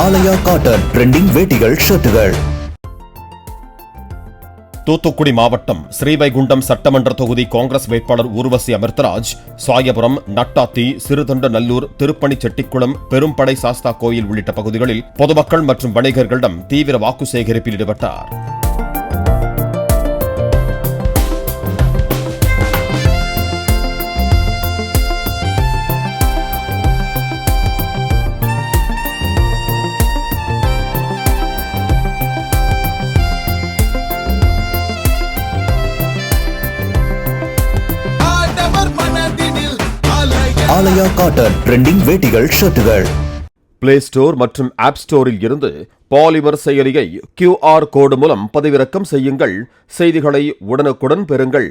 ஆலயா cotton trending வேட்டிகள் ஷர்ட்டுகள். Thoothukudi மாவட்டம் ஸ்ரீவைகுண்டம் சட்டமன்ற தொகுதி காங்கிரஸ் வேட்பாளர் ஊர்வசி அமிர்தராஜ் சாயபுரம், நட்டாத்தி, சிறுதொண்டநல்லூர், திருப்பணி செட்டிக்குளம், பெரும்படை சாஸ்தா கோயில் உள்ளிட்ட பகுதிகளில் பொதுமக்கள் மற்றும் வணிகர்களிடம் தீவிர வாக்கு சேகரிப்பில் ஈடுபட்டார். ஆலயா காட்டன் ட்ரெண்டிங் வேட்டிகள் ஷர்ட்டுகள். பிளே ஸ்டோர் மற்றும் ஆப் ஸ்டோரில் இருந்து பாலிமர் செயலியை QR கோடு மூலம் பதிவிறக்கம் செய்யுங்கள். செய்திகளை உடனுக்குடன் பெறுங்கள்.